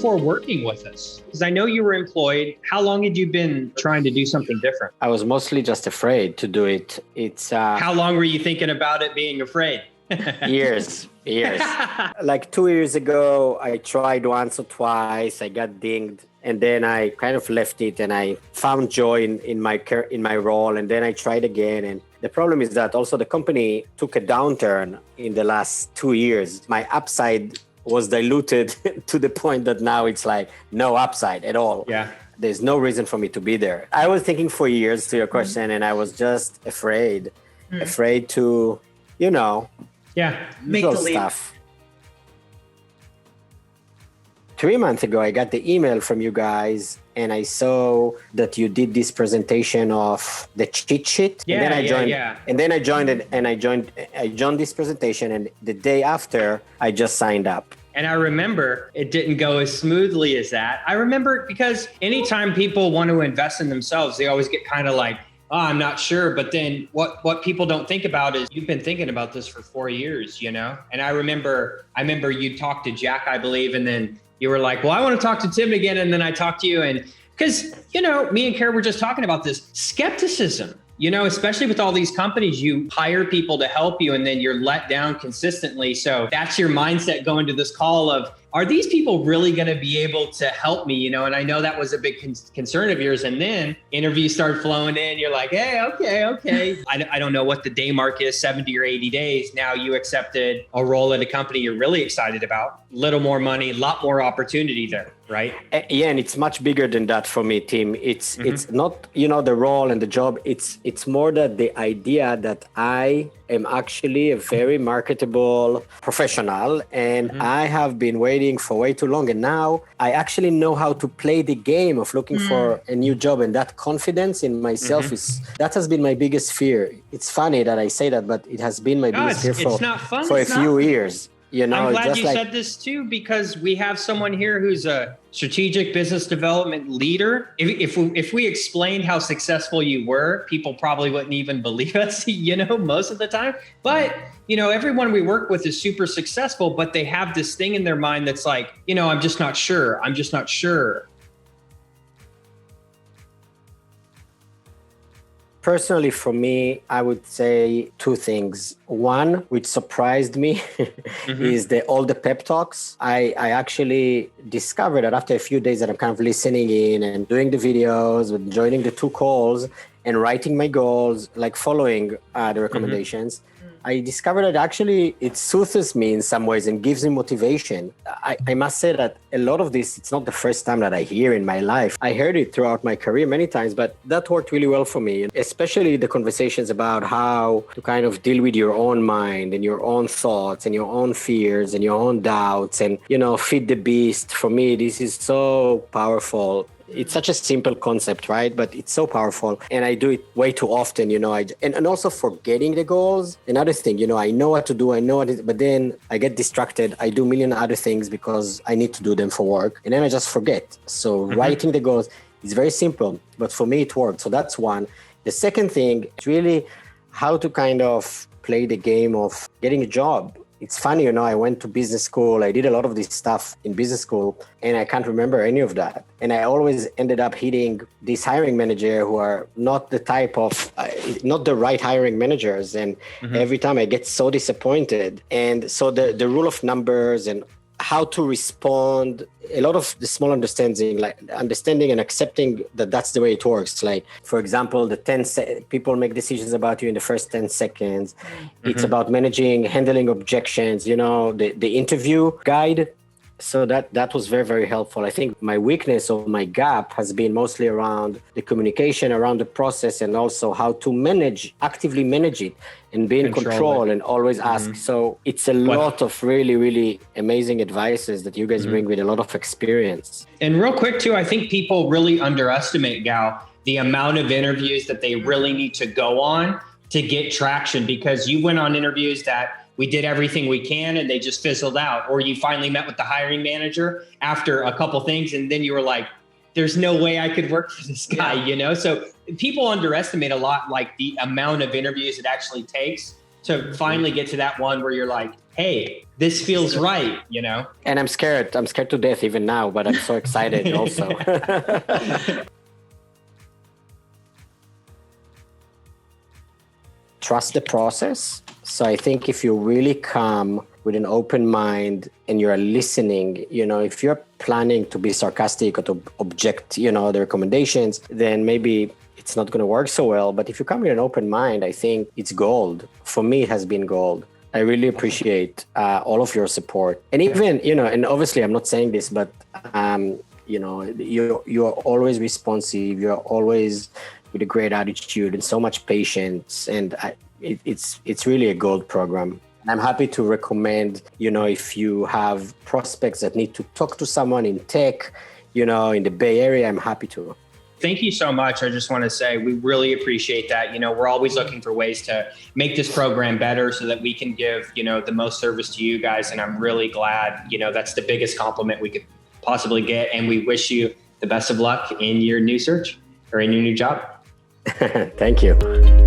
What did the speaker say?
before working with us? Because I know you were employed. How long had you been trying to do something different? I was mostly just afraid to do it. How long were you thinking about it being afraid? Years. Like 2 years ago, I tried once or twice. I got dinged, and then I kind of left it, and I found joy in my role, and then I tried again. And the problem is that also the company took a downturn in the last 2 years. My upside was diluted to the point that now it's like no upside at all. Yeah. There's no reason for me to be there. I was thinking for years, to your question, and I was just afraid to, make the leap. Stuff. 3 months ago, I got the email from you guys, and I saw that you did this presentation of the cheat sheet. Yeah, and then I joined, yeah. And then I joined it, and I joined this presentation, and the day after, I just signed up. And I remember it didn't go as smoothly as that. I remember because anytime people want to invest in themselves, they always get kind of like, oh, I'm not sure. But then what people don't think about is you've been thinking about this for 4 years, And I remember you talked to Jack, I believe, and then you were like, well, I want to talk to Tim again. And then I talked to you, and because, me and Kara were just talking about this skepticism, especially with all these companies, you hire people to help you and then you're let down consistently. So that's your mindset going to this call of, are these people really going to be able to help me? And I know that was a big concern of yours. And then interviews start flowing in. You're like, hey, okay. I don't know what the day mark is, 70 or 80 days. Now you accepted a role at a company you're really excited about. Little more money, a lot more opportunity there, right? Yeah, and it's much bigger than that for me, Tim. It's not, the role and the job. It's more that the idea that I am actually a very marketable professional, and I have been waiting for way too long. And now I actually know how to play the game of looking for a new job. And that confidence in myself that has been my biggest fear. It's funny that I say that, but it has been my biggest fear for a few years. I'm glad you said this too, because we have someone here who's a strategic business development leader. If we explained how successful you were, people probably wouldn't even believe us, most of the time. But, everyone we work with is super successful, but they have this thing in their mind that's like, I'm just not sure. Personally, for me, I would say two things. One, which surprised me, is all the pep talks. I actually discovered that after a few days that I'm kind of listening in and doing the videos, and joining the 2 calls and writing my goals, like following the recommendations, I discovered that actually it soothes me in some ways and gives me motivation. I must say that a lot of this, it's not the first time that I hear in my life. I heard it throughout my career many times, but that worked really well for me, especially the conversations about how to kind of deal with your own mind and your own thoughts and your own fears and your own doubts and, feed the beast. For me, this is so powerful. It's such a simple concept, right? But it's so powerful. And I do it way too often, and also forgetting the goals. Another thing, I know what to do. But then I get distracted. I do a million other things because I need to do them for work. And then I just forget. So writing the goals is very simple, but for me it worked. So that's one. The second thing is really how to kind of play the game of getting a job. It's funny, I went to business school. I did a lot of this stuff in business school, and I can't remember any of that. And I always ended up hitting these hiring managers who are not the type of, not the right hiring managers. And every time I get so disappointed. And so the rule of numbers and how to respond, a lot of the small understanding and accepting that that's the way it works. Like, for example, people make decisions about you in the first 10 seconds. It's about handling objections, the interview guide. So that was very, very helpful. I think my weakness or my gap has been mostly around the communication, around the process, and also how to actively manage it and be in control and always ask. So it's a lot of really, really amazing advices that you guys bring with a lot of experience. And real quick too, I think people really underestimate, Gal, the amount of interviews that they really need to go on to get traction, because you went on interviews that we did everything we can and they just fizzled out. Or you finally met with the hiring manager after a couple things and then you were like, there's no way I could work for this guy, So people underestimate a lot, like the amount of interviews it actually takes to finally get to that one where you're like, hey, this feels right, you know? And I'm scared to death even now, but I'm so excited also. Trust the process. So I think if you really come with an open mind and you're listening, if you're planning to be sarcastic or to object, the recommendations, then maybe it's not going to work so well. But if you come with an open mind, I think it's gold. For me, it has been gold. I really appreciate all of your support. And even, and obviously I'm not saying this, but, you're always responsive. You're always with a great attitude and so much patience. And it's really a gold program. And I'm happy to recommend, if you have prospects that need to talk to someone in tech, in the Bay Area, I'm happy to. Thank you so much. I just want to say we really appreciate that. We're always looking for ways to make this program better so that we can give, the most service to you guys. And I'm really glad, that's the biggest compliment we could possibly get. And we wish you the best of luck in your new search or in your new job. Thank you.